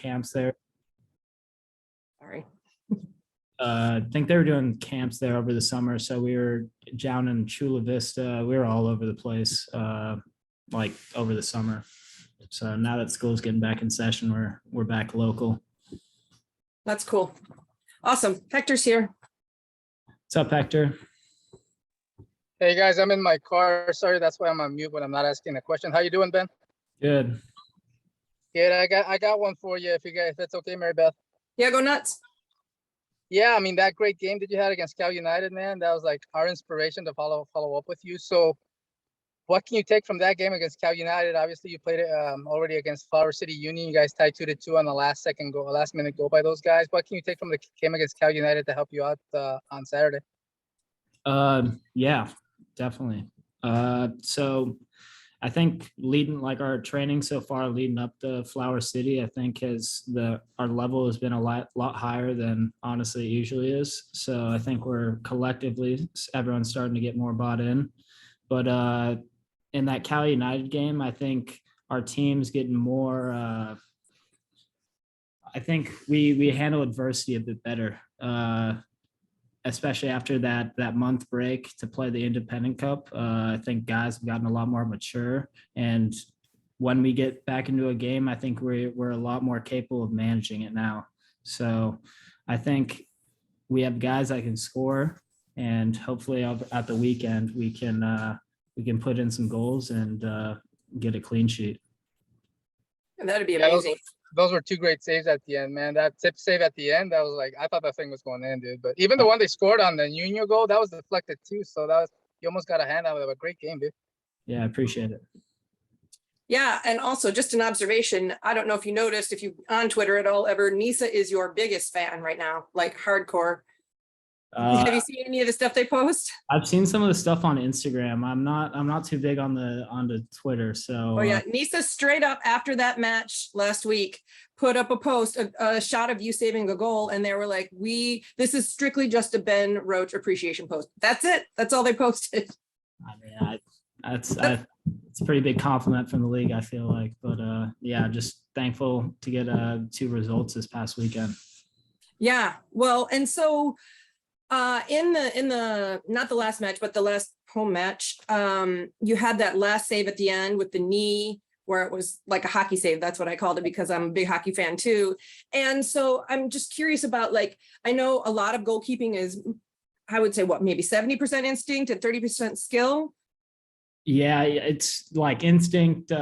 camps there. Sorry. I think they were doing camps there over the summer. So we were down in Chula Vista. We were all over the place, like over the summer. So now that school's getting back in session, we're back local. That's cool. Awesome. Hector's here. What's up, Hector? Hey guys, I'm in my car. Sorry, that's why I'm on mute when I'm not asking a question. How you doing, Ben? Good. Good. I got one for you if that's okay, Mary Beth. Yeah, go nuts. Yeah, I mean that great game that you had against Cal United, man. That was like our inspiration to follow up with you. So, what can you take from that game against Cal United? Obviously, you played it already against Flower City Union. You guys tied 2-2 on the last minute goal by those guys. What can you take from the game against Cal United to help you out on Saturday? Yeah, definitely. So I think our training so far leading up to Flower City, I think our level has been a lot higher than honestly it usually is. So I think we're collectively, everyone's starting to get more bought in. But in that Cal United game, I think our team's getting more, I think we handle adversity a bit better. Especially after that month break to play the Independent Cup. I think guys have gotten a lot more mature, and when we get back into a game, I think we're a lot more capable of managing it now. So I think we have guys that can score, and hopefully at the weekend we can put in some goals and get a clean sheet. And that'd be amazing. Those were two great saves at the end, man. That tip save at the end, that was like, I thought that thing was going in, dude. But even the one they scored on the Nuno goal, that was deflected too. So you almost got a hand out of a great game, dude. Yeah, I appreciate it. Yeah, and also just an observation. I don't know if you noticed, if you on Twitter at all ever, Nisa is your biggest fan right now, like hardcore. Have you seen any of the stuff they post? I've seen some of the stuff on Instagram. I'm not too big on the Twitter. So oh yeah, Nisa straight up after that match last week put up a post, a shot of you saving a goal, and they were like, this is strictly just a Ben Roach appreciation post. That's it. That's all they posted. I mean, it's a pretty big compliment from the league, I feel like. But yeah, just thankful to get 2 results this past weekend. Yeah, well, and so in the not the last match, but the last home match, you had that last save at the end with the knee, where it was like a hockey save. That's what I called it because I'm a big hockey fan too. And so I'm just curious about, like, I know a lot of goalkeeping is, I would say, what, maybe 70% instinct and 30% skill. Yeah, it's like instinct,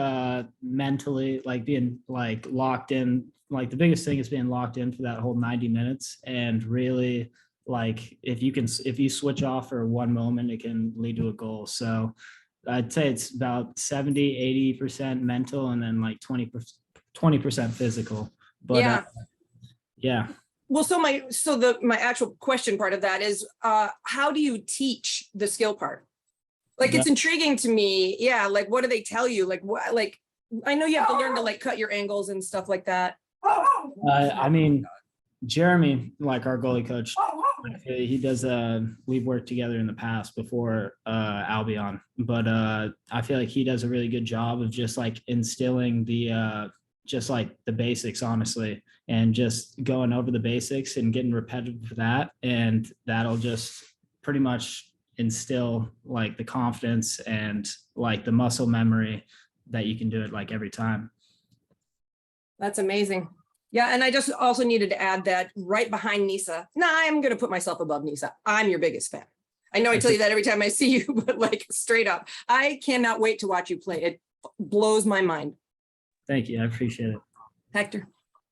mentally, like being like locked in. Like the biggest thing is being locked in for that whole 90 minutes, and really, like if you switch off for one moment, it can lead to a goal. So I'd say it's about 70-80% mental, and then like 20% physical. But yeah. Yeah. Well, so my actual question part of that is, how do you teach the skill part? Like, it's intriguing to me. Yeah. Like, what do they tell you? Like, what, like, I know you have to learn to like cut your angles and stuff like that. I mean, Jeremy, like our goalie coach, he does we've worked together in the past before Albion, but I feel like he does a really good job of just like instilling the just like the basics, honestly, and just going over the basics and getting repetitive for that, and that'll just pretty much instill like the confidence and like the muscle memory that you can do it like every time. That's amazing. Yeah, and I just also needed to add that right behind Nisa. I'm going to put myself above Nisa. I'm your biggest fan. I know I tell you that every time I see you, but like straight up, I cannot wait to watch you play. It blows my mind. Thank you. I appreciate it. Hector.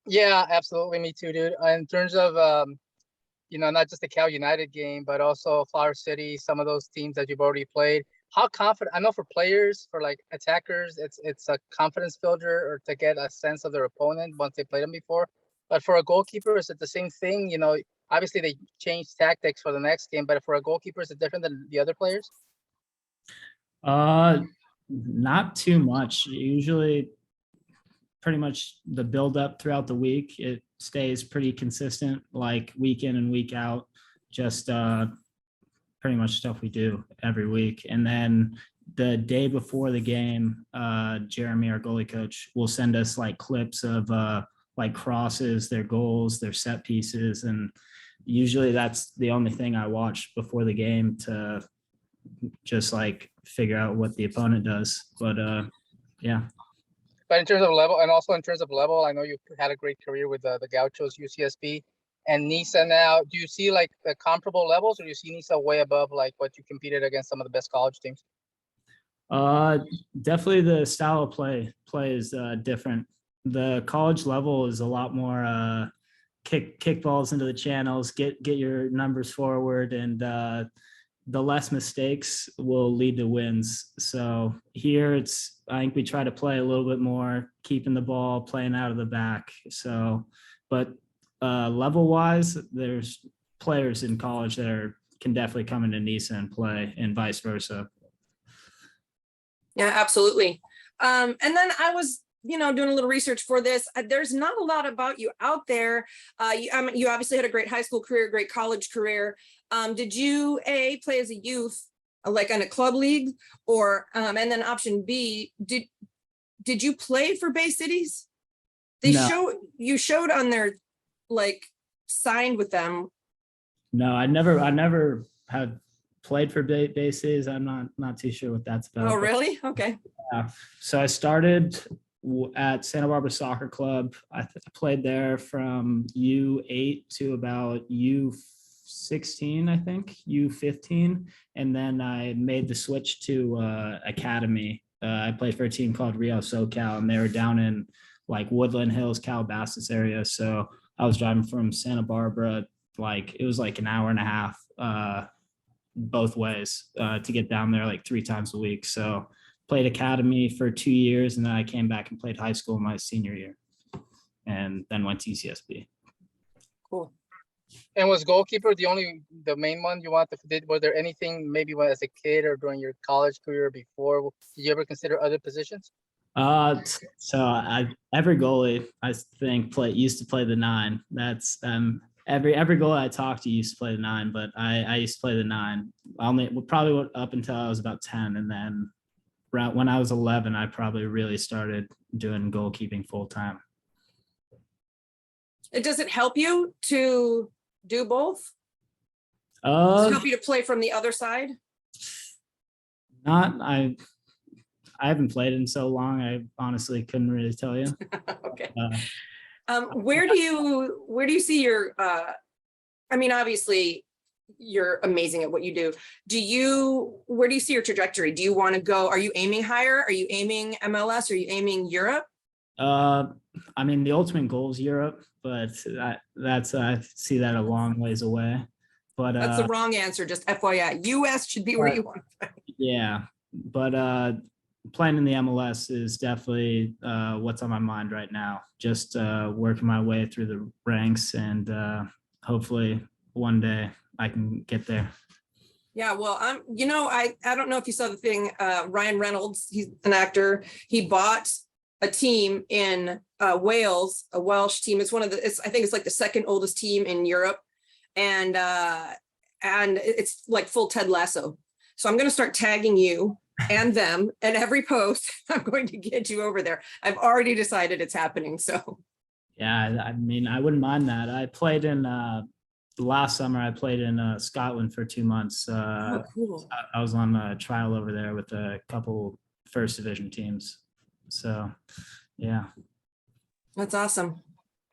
Yeah, absolutely. Me too, dude. In terms of, not just the Cal United game, but also Flower City, some of those teams that you've already played. How confident, I know for players, for like attackers, it's a confidence builder, or to get a sense of their opponent once they played them before. But for a goalkeeper, is it the same thing? Obviously they changed tactics for the next game, but for a goalkeeper, is it different than the other players? Not too much. Usually pretty much the build up throughout the week, it stays pretty consistent, like week in and week out, just pretty much stuff we do every week. And then the day before the game, Jeremy, our goalie coach, will send us like clips of like crosses, their goals, their set pieces. And usually that's the only thing I watch before the game to just like figure out what the opponent does. But yeah. But in terms of level, and also in terms of level, I know you had a great career with the Gauchos, UCSB, and NISA now. Do you see like the comparable levels, or do you see NISA way above like what you competed against some of the best college teams? Definitely the style of play is different. The college level is a lot more kick balls into the channels, get your numbers forward, and the less mistakes will lead to wins. So here I think we try to play a little bit more, keeping the ball, playing out of the back. So, but level wise, there's players in college that can definitely come into NISA and play, and vice versa. Yeah, absolutely. And then I was, doing a little research for this. There's not a lot about you out there. You obviously had a great high school career, great college career. Did you play as a youth, like in a club league, or and then option B, did you play for Bay Cities? You showed on their like signed with them. No, I never have played for Bay Cities. I'm not too sure what that's about. Oh, really? Okay. Yeah. So I started at Santa Barbara Soccer Club. I played there from U8 to about U16, I think, U15. And then I made the switch to academy. I played for a team called Rio SoCal, and they were down in like Woodland Hills, Calabasas area. So I was driving from Santa Barbara, like it was like an hour and a half both ways to get down there like 3 times a week. So played academy for 2 years, and then I came back and played high school my senior year, and then went to UCSB. Cool. And was goalkeeper the main one you want? Was there anything maybe when as a kid or during your college career before? Did you ever consider other positions? So every goalie I think used to play the 9. That's every goalie I talked to used to play the 9, but I used to play the 9. Probably up until I was about 10, and then when I was 11, I probably really started doing goalkeeping full time. Does it help you to do both? Does it help you to play from the other side? I haven't played in so long. I honestly couldn't really tell you. Okay. Where do you see your? I mean, obviously, you're amazing at what you do. Where do you see your trajectory? Do you want to go? Are you aiming higher? Are you aiming MLS? Are you aiming Europe? I mean, the ultimate goal is Europe, but I see that a long ways away. But that's the wrong answer. Just FYI, US should be where you want to play. Yeah, but playing in the MLS is definitely what's on my mind right now. Just working my way through the ranks, and hopefully one day I can get there. Yeah, well, I don't know if you saw the thing. Ryan Reynolds, he's an actor. He bought a team in Wales, a Welsh team. It's I think it's like the second oldest team in Europe, and it's like full Ted Lasso. So I'm going to start tagging you and them, and every post I'm going to get you over there. I've already decided it's happening. So yeah, I mean, I wouldn't mind that. I played in last summer. I played in Scotland for 2 months. oh, cool. I was on a trial over there with a couple first division teams. So yeah, That's awesome.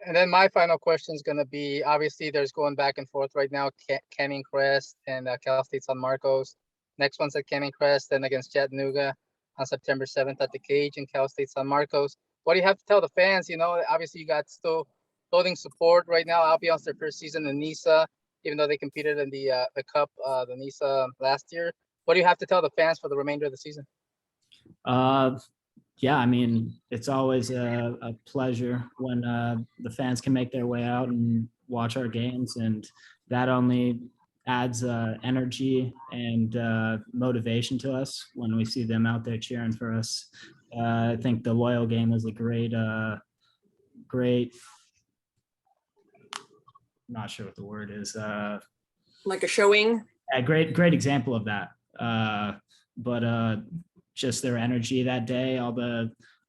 And then my final question is going to be, obviously there's going back and forth right now, Canning Crest and Cal State San Marcos. Next one's at Canning Crest, then against Chattanooga on September 7th at the Cage in Cal State San Marcos. What do you have to tell the fans? Obviously you got still building support right now. Albion's their first season in NISA, even though they competed in the Cup, the NISA last year. What do you have to tell the fans for the remainder of the season? Yeah, I mean, it's always a pleasure when the fans can make their way out and watch our games, and that only adds energy and motivation to us when we see them out there cheering for us. I think the Loyal game was a great, I'm not sure what the word is. Like a showing? A great example of that. But just their energy that day, all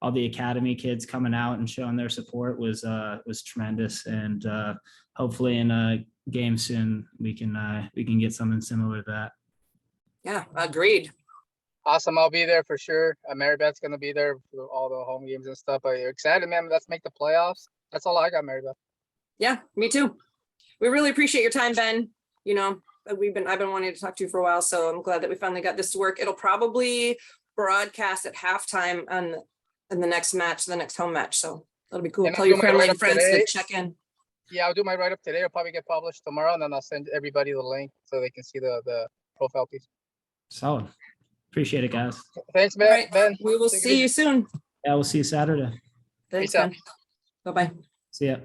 all the academy kids coming out and showing their support was tremendous. And hopefully in a game soon we can get something similar to that. Yeah, agreed. Awesome. I'll be there for sure. Mary Beth's gonna be there for all the home games and stuff. But you're excited, man. Let's make the playoffs. That's all I got, Mary Beth. Yeah, me too. We really appreciate your time, Ben. You know, I've been wanting to talk to you for a while, so I'm glad that we finally got this to work. It'll probably broadcast at halftime in the next match, the next home match. So that'll be cool. And Tell I'll your do my family and write-up friends today. to check in. Yeah, I'll do my write-up today. It'll probably get published tomorrow, and then I'll send everybody the link so they can see the profile piece. Solid. Appreciate it, guys. Thanks, All man. right, Ben. we will Take it see easy. you soon. Yeah, we'll see you Saturday. Thanks, Peace out. Ben. Bye-bye. See ya.